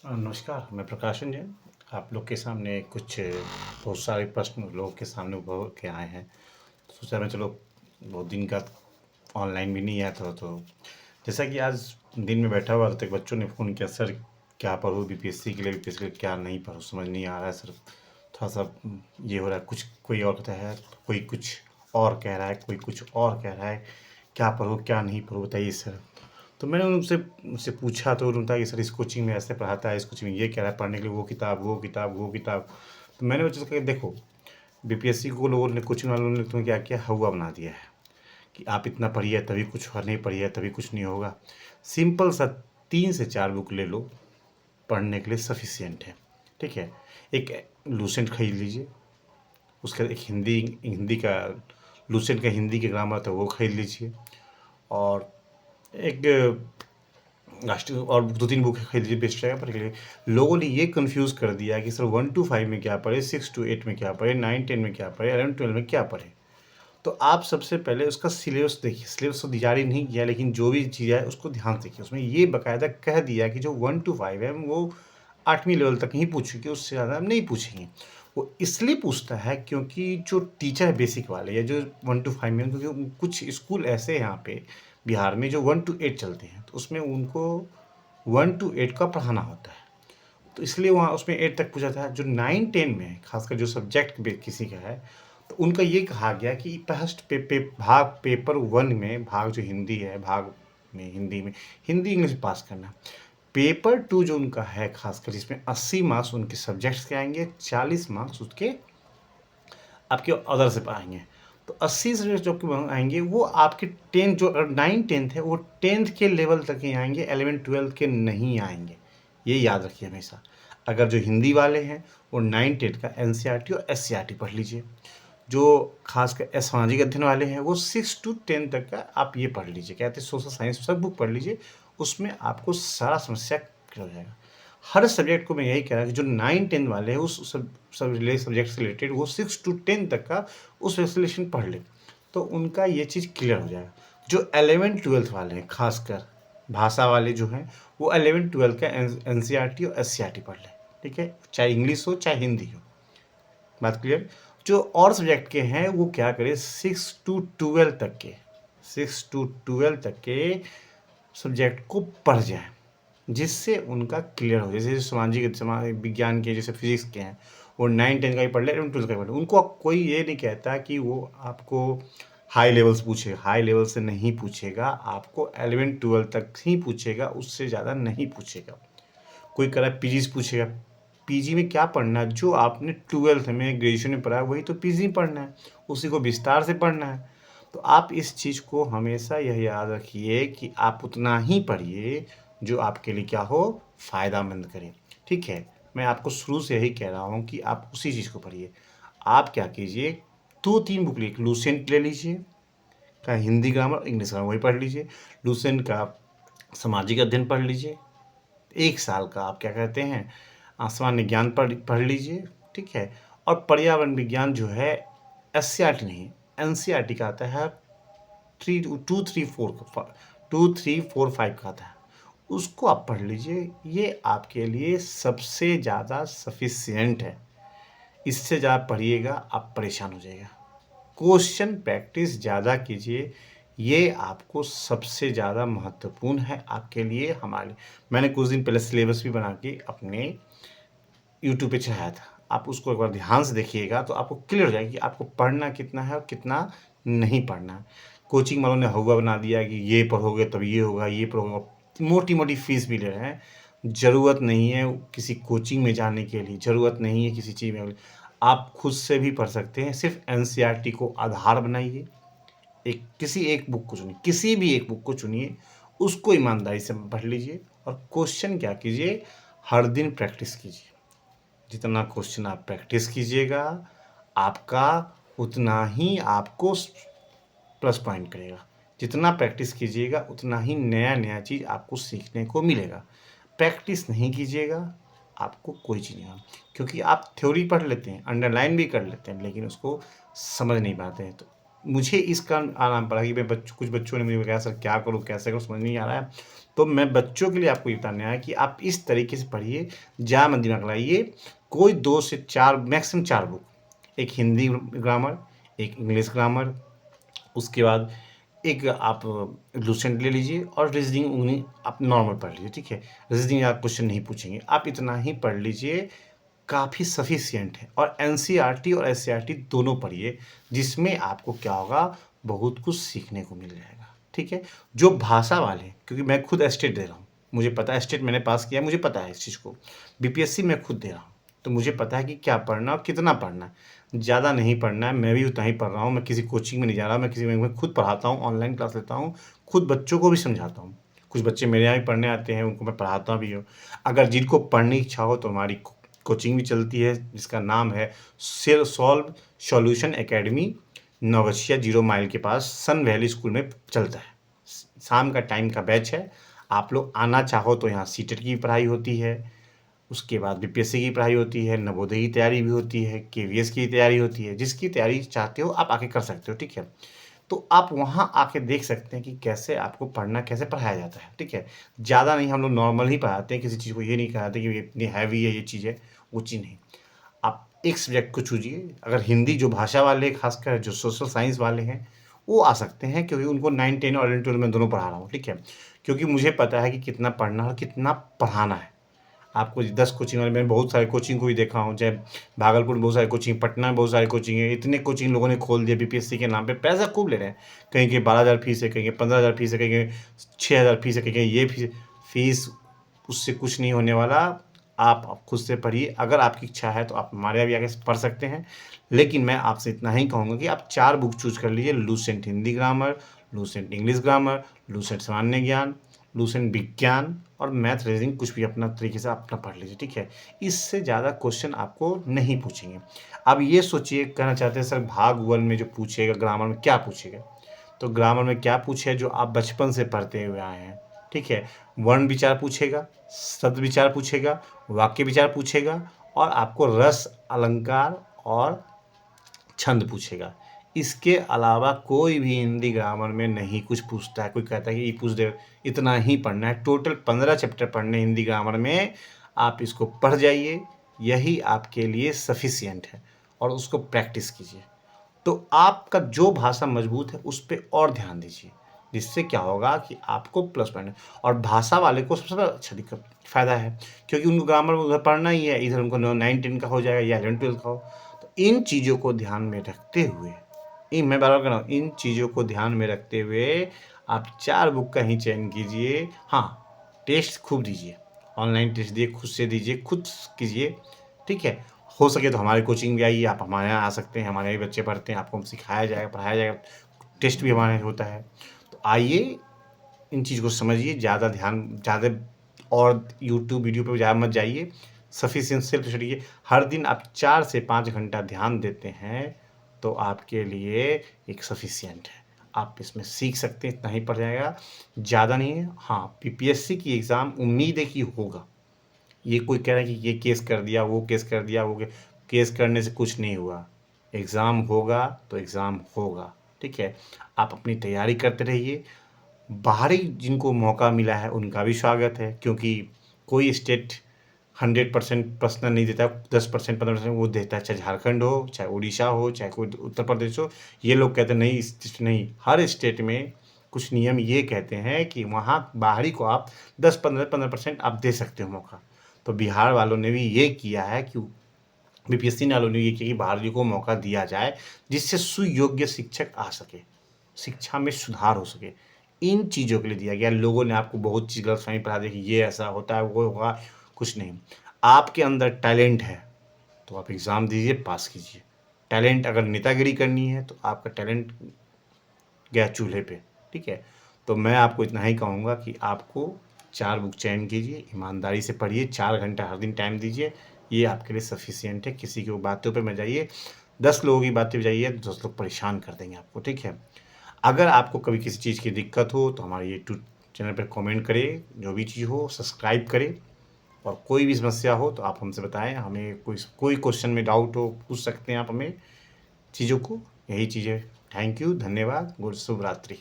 नमस्कार, मैं प्रकाशन जैन। आप लोग के सामने कुछ बहुत सारे प्रश्न लोगों के सामने उभर के आए हैं। तो सोचा मैं चलो बहुत दिन का ऑनलाइन भी नहीं आया था, तो जैसा कि आज दिन में बैठा हुआ था तो एक बच्चों ने फ़ोन किया, सर क्या पढूँ बीपीएससी के लिए, बीपीएससी के लिए क्या नहीं पढूँ, समझ नहीं आ रहा है सर। थोड़ा सा ये हो रहा है, कुछ कोई और कहता है, कोई कुछ और कह रहा है, कोई कुछ और कह रहा है, क्या पढूँ क्या नहीं पढूँ बताइए सर। तो मैंने उनसे मुझसे पूछा तो उन्होंने बताया कि सर इस कोचिंग में ऐसे पढ़ाता है, इस कोचिंग में ये कह रहा है पढ़ने के लिए, वो किताब वो किताब वो किताब। तो मैंने बच्चों से कहा देखो, बीपीएससी को लोगों ने, कोचिंग वालों ने तुम्हें क्या किया, हवा बना दिया है कि आप इतना पढ़िए तभी कुछ, और नहीं पढ़िए तभी कुछ नहीं होगा। सिंपल सा 3 से 4 बुक ले लो, पढ़ने के लिए सफिशियंट है। ठीक है, एक लूसेंट खरीद लीजिए, उसका एक हिंदी हिंदी का लूसेंट का हिंदी के ग्रामर था वो खरीद लीजिए, और एक राष्ट्रीय और 2-3 बुक खरीद लीजिए, बेस्ट रहेगा पढ़ने के लिए। लोगों ने ये कन्फ्यूज़ कर दिया कि सर 1 to 5 में क्या पढ़े, 6 to 8 में क्या पढ़े, 9-10 में क्या पढ़े, 11-12 में क्या पढ़े। तो आप सबसे पहले उसका सिलेबस देखिए। सिलेबस तो जारी नहीं किया, लेकिन जो भी चीज़ है उसको ध्यान से देखिए। उसमें ये बाकायदा कह दिया कि जो 1 to 5 है वो 8वीं लेवल तक ही पूछेंगे, उससे ज़्यादा हम नहीं पूछेंगे। वो इसलिए पूछता है क्योंकि जो टीचर है बेसिक वाले, या जो 1 to 5 में, क्योंकि कुछ स्कूल ऐसे हैं यहाँ पे बिहार में जो 1 to 8 चलते हैं, तो उसमें उनको 1 to 8 का पढ़ाना होता है। तो इसलिए वहाँ उसमें 8 तक पूछा था। जो 9-10 में है, खासकर जो सब्जेक्ट किसी का है, तो उनका ये कहा गया कि फर्स्ट भाग पेपर 1 में, भाग जो हिंदी है, भाग में हिंदी इंग्लिश पास करना। पेपर 2 जो उनका है खासकर, जिसमें 80 मार्क्स उनके सब्जेक्ट्स के आएंगे, 40 मार्क्स उसके आपके अदर से आएंगे। तो 80 से जो आएंगे वो आपके 10 जो 9-10 है वो 10th के लेवल तक ही आएंगे, 11-12 के नहीं आएंगे। ये याद रखिए हमेशा। अगर जो हिंदी वाले हैं वो 9-10 का एनसीईआरटी और एससीईआरटी पढ़ लीजिए। जो खासकर सामाजिक अध्ययन वाले हैं वो 6 to 10 तक का आप ये पढ़ लीजिए, कहते हैं सोशल साइंस सब बुक पढ़ लीजिए। उसमें आपको सारा समस्या क्लियर हो जाएगा। हर सब्जेक्ट को मैं यही कह रहा हूँ कि जो 9-10 वाले हैं उस सब सब्जेक्ट से रिलेटेड वो 6 to 10 तक का उस रिलेशन पढ़ ले, तो उनका ये चीज़ क्लियर हो जाएगा। जो 11-12 वाले हैं, खासकर भाषा वाले जो हैं, वो 11-12 का एनसीईआरटी और एससीईआरटी पढ़ लें। ठीक है, चाहे इंग्लिश हो चाहे हिंदी हो। बात क्लियर। जो और सब्जेक्ट के हैं वो क्या करें, 6 to 12 तक के, 6 to 12 तक के सब्जेक्ट को पढ़ जाए, जिससे उनका क्लियर हो। जैसे समाज विज्ञान के, जैसे फिजिक्स के हैं, वो 9-10 का ही पढ़ ले, 11-12 का ही पढ़ ले। उनको कोई ये नहीं कहता कि वो आपको हाई लेवल से पूछेगा, हाई लेवल से नहीं पूछेगा, आपको 11-12 तक ही पूछेगा, उससे ज़्यादा नहीं पूछेगा। कोई कह रहा है पीजी से पूछेगा, पीजी में क्या पढ़ना है, जो आपने 12th में ग्रेजुएशन में पढ़ा है वही तो पीजी में पढ़ना है, उसी को विस्तार से पढ़ना है। तो आप इस चीज़ को हमेशा यह याद रखिए कि आप उतना ही पढ़िए जो आपके लिए क्या हो, फ़ायदामंद करे। ठीक है, मैं आपको शुरू से यही कह रहा हूँ कि आप उसी चीज़ को पढ़िए। आप क्या कीजिए, 2-3 बुक ले, लूसेंट ले लीजिए का हिंदी ग्रामर, इंग्लिश ग्रामर वही पढ़ लीजिए। लूसेंट का सामाजिक अध्ययन पढ़ लीजिए। 1 साल का आप क्या कहते हैं, सामान्य ज्ञान पढ़ लीजिए। ठीक है, और पर्यावरण विज्ञान जो है एससीईआरटी नहीं, एनसीईआरटी का आता है, 2-3-4-5 का आता है, उसको आप पढ़ लीजिए। ये आपके लिए सबसे ज़्यादा सफिशियंट है। इससे ज़्यादा पढ़िएगा आप परेशान हो जाइएगा। क्वेश्चन प्रैक्टिस ज़्यादा कीजिए, ये आपको सबसे ज़्यादा महत्वपूर्ण है आपके लिए, हमारे लिए। मैंने कुछ दिन पहले सिलेबस भी बना के अपने यूट्यूब पे चढ़ाया था, आप उसको एक बार ध्यान से देखिएगा तो आपको क्लियर हो जाएगा कि आपको पढ़ना कितना है और कितना नहीं पढ़ना है। कोचिंग वालों ने हवा बना दिया कि ये पढ़ोगे तब ये होगा, ये पढ़ोगे, मोटी मोटी फीस भी ले रहे हैं। ज़रूरत नहीं है किसी कोचिंग में जाने के लिए, ज़रूरत नहीं है किसी चीज़ में, आप खुद से भी पढ़ सकते हैं। सिर्फ एनसीईआरटी को आधार बनाइए, किसी एक बुक को चुनिए, किसी भी एक बुक को चुनिए, उसको ईमानदारी से पढ़ लीजिए, और क्वेश्चन क्या कीजिए, हर दिन प्रैक्टिस कीजिए। जितना क्वेश्चन आप प्रैक्टिस कीजिएगा, आपका उतना ही आपको प्लस पॉइंट करेगा। जितना प्रैक्टिस कीजिएगा उतना ही नया नया चीज़ आपको सीखने को मिलेगा। प्रैक्टिस नहीं कीजिएगा, आपको कोई चीज़ नहीं होगी, क्योंकि आप थ्योरी पढ़ लेते हैं, अंडरलाइन भी कर लेते हैं, लेकिन उसको समझ नहीं पाते हैं। तो मुझे इस कारण आना पड़ा कि मैं कुछ बच्चों ने मुझे कहा, सर क्या करूँ, कैसे करूँ, समझ नहीं आ रहा है। तो मैं बच्चों के लिए आपको ये बताने आया कि आप इस तरीके से पढ़िए, ज़्यादा मत दिमाग लगाइए। कोई 2 से 4 मैक्सिमम 4 बुक, एक हिंदी ग्रामर, एक इंग्लिश ग्रामर, उसके बाद एक आप लूसेंट ले लीजिए, और रीजनिंग उन्हीं आप नॉर्मल पढ़ लीजिए, ठीक है। रीजनिंग आप क्वेश्चन नहीं पूछेंगे, आप इतना ही पढ़ लीजिए, काफ़ी सफिशिएंट है। और एनसीईआरटी और एससीईआरटी दोनों पढ़िए, जिसमें आपको क्या होगा, बहुत कुछ सीखने को मिल जाएगा, ठीक है। जो भाषा वाले, क्योंकि मैं खुद एस्टेट दे रहा हूँ, मुझे पता है, स्टेट मैंने पास किया, मुझे पता है इस चीज़ को। बीपीएससी मैं खुद दे रहा हूँ, तो मुझे पता है कि क्या पढ़ना और कितना पढ़ना है। ज़्यादा नहीं पढ़ना है, मैं भी उतना ही पढ़ रहा हूँ। मैं किसी कोचिंग में नहीं जा रहा, मैं किसी में खुद पढ़ाता हूँ, ऑनलाइन क्लास लेता हूँ, खुद बच्चों को भी समझाता हूँ। कुछ बच्चे मेरे यहाँ भी पढ़ने आते हैं, उनको मैं पढ़ाता भी हूँ। अगर जिनको पढ़ने की इच्छा हो तो हमारी कोचिंग भी चलती है, जिसका नाम है solve solution academy, Naugachia 0 mile के पास सन वैली स्कूल में चलता है। शाम का टाइम का बैच है। आप लोग आना चाहो तो यहाँ सीटेट की पढ़ाई होती है, उसके बाद बीपीएससी की पढ़ाई होती है, नवोदय की तैयारी भी होती है, केवीएस की तैयारी होती है। जिसकी तैयारी चाहते हो आप आके कर सकते हो, ठीक है। तो आप वहाँ आके देख सकते हैं कि कैसे आपको पढ़ना, कैसे पढ़ाया जाता है, ठीक है। ज़्यादा नहीं, हम लोग नॉर्मल ही पढ़ाते हैं, किसी चीज़ को ये नहीं कहते कि ये इतनी हैवी है, ये चीज़ है, वो चीज़ नहीं। आप एक सब्जेक्ट को चूजिए। अगर हिंदी जो भाषा वाले, खासकर जो सोशल साइंस वाले हैं, वो आ सकते हैं, क्योंकि उनको 9, 10 और 11, 12 में दोनों पढ़ा रहा हूँ, ठीक है। क्योंकि मुझे पता है कि कितना पढ़ना और कितना पढ़ाना है। आपको 10 कोचिंग वाले, मैंने बहुत सारे कोचिंग को भी देखा हूँ, चाहे भागलपुर में बहुत सारे कोचिंग, पटना में बहुत सारे कोचिंग है। इतने कोचिंग लोगों ने खोल दिया बीपीएससी के नाम पे, पैसा खूब ले रहे हैं। कहीं के 12,000 फीस है, कहीं के 15,000 फीस है, कहीं के 6,000 फीस है, कहीं के ये फीस। उससे कुछ नहीं होने वाला। आप खुद से पढ़िए। अगर आपकी इच्छा है तो आप हमारे यहाँ भी आके पढ़ सकते हैं। लेकिन मैं आपसे इतना ही कहूँगा कि आप 4 बुक चूज कर लीजिए, Lucent Hindi grammar, Lucent English grammar, Lucent सामान्य ज्ञान, लूसेंट विज्ञान, और मैथ रीजनिंग कुछ भी अपना तरीके से अपना पढ़ लीजिए, ठीक है। इससे ज़्यादा क्वेश्चन आपको नहीं पूछेंगे। अब ये सोचिए, कहना चाहते हैं सर भाग 1 में जो पूछेगा ग्रामर में क्या पूछेगा, तो ग्रामर में क्या पूछे जो आप बचपन से पढ़ते हुए आए हैं, ठीक है। वर्ण विचार पूछेगा, शब्द विचार पूछेगा, वाक्य विचार पूछेगा, और आपको रस, अलंकार और छंद पूछेगा। इसके अलावा कोई भी हिंदी ग्रामर में नहीं कुछ पूछता है। कोई कहता है कि ये पूछ दे, इतना ही पढ़ना है। टोटल 15 चैप्टर पढ़ने हिंदी ग्रामर में, आप इसको पढ़ जाइए, यही आपके लिए सफिशिएंट है, और उसको प्रैक्टिस कीजिए। तो आपका जो भाषा मजबूत है उस पर और ध्यान दीजिए, जिससे क्या होगा कि आपको प्लस पॉइंट है। और भाषा वाले को सबसे अच्छा दिक्कत फ़ायदा है, क्योंकि उनको ग्रामर उधर पढ़ना ही है, इधर उनको 9, 10 का हो जाएगा या 11, 12 का हो। तो इन चीज़ों को ध्यान में रखते हुए, मैं बार बार कह रहा हूँ, इन चीज़ों को ध्यान में रखते हुए आप 4 बुक का ही चयन कीजिए। हाँ, टेस्ट खूब दीजिए, ऑनलाइन टेस्ट दिए, खुद से दीजिए, खुद कीजिए, ठीक है। हो सके तो हमारी कोचिंग भी आइए, आप हमारे यहाँ आ सकते हैं, हमारे भी बच्चे पढ़ते हैं, आपको हम सिखाया जाएगा, पढ़ाया जाएगा, टेस्ट भी हमारे यहाँ होता है। तो आइए, इन चीज़ को समझिए, ज़्यादा और यूट्यूब वीडियो पे ज़्यादा मत जाइए। सफिशिएंट सेल्फ स्टडी, हर दिन आप 4 से 5 घंटा ध्यान देते हैं तो आपके लिए एक सफिशिएंट है। आप इसमें सीख सकते हैं, इतना ही पड़ जाएगा, ज़्यादा नहीं है। हाँ, पीपीएससी की एग्ज़ाम उम्मीद है कि होगा। ये कोई कह रहा है कि ये केस कर दिया, वो केस कर दिया, केस करने से कुछ नहीं हुआ। एग्ज़ाम होगा तो एग्ज़ाम होगा, ठीक है। आप अपनी तैयारी करते रहिए। बाहरी जिनको मौका मिला है उनका भी स्वागत है, क्योंकि कोई स्टेट 100% प्रश्न नहीं देता, 10%, 15% वो देता है, चाहे झारखंड हो, चाहे उड़ीसा हो, चाहे कोई उत्तर प्रदेश हो। ये लोग कहते हैं नहीं, नहीं, हर स्टेट में कुछ नियम ये कहते हैं कि वहाँ बाहरी को आप 10-15% आप दे सकते हो मौका। तो बिहार वालों ने भी ये किया है कि बीपीएससी वालों ने ये किया कि बाहरी को मौका दिया जाए, जिससे सुयोग्य शिक्षक आ सके, शिक्षा में सुधार हो सके। इन चीज़ों के लिए दिया गया। लोगों ने आपको बहुत चीज़ गलतफहमी पढ़ा दी कि ये ऐसा होता है, वो होगा, कुछ नहीं। आपके अंदर टैलेंट है तो आप एग्ज़ाम दीजिए, पास कीजिए। टैलेंट अगर नेतागिरी करनी है तो आपका टैलेंट गया चूल्हे पे, ठीक है। तो मैं आपको इतना ही कहूँगा कि आपको 4 बुक चयन कीजिए, ईमानदारी से पढ़िए, 4 घंटा हर दिन टाइम दीजिए, ये आपके लिए सफिशिएंट है। किसी की बातों पे मत जाइए, 10 लोगों की बातें पे जाइए तो 10 लोग परेशान कर देंगे आपको, ठीक है। अगर आपको कभी किसी चीज़ की दिक्कत हो तो हमारे यूट्यूब चैनल पर कमेंट करें, जो भी चीज़ हो सब्सक्राइब करें, और कोई भी समस्या हो तो आप हमसे बताएं। हमें कोई क्वेश्चन में डाउट हो पूछ सकते हैं आप हमें चीज़ों को। यही चीज़ है। थैंक यू, धन्यवाद, गुड शुभ रात्रि।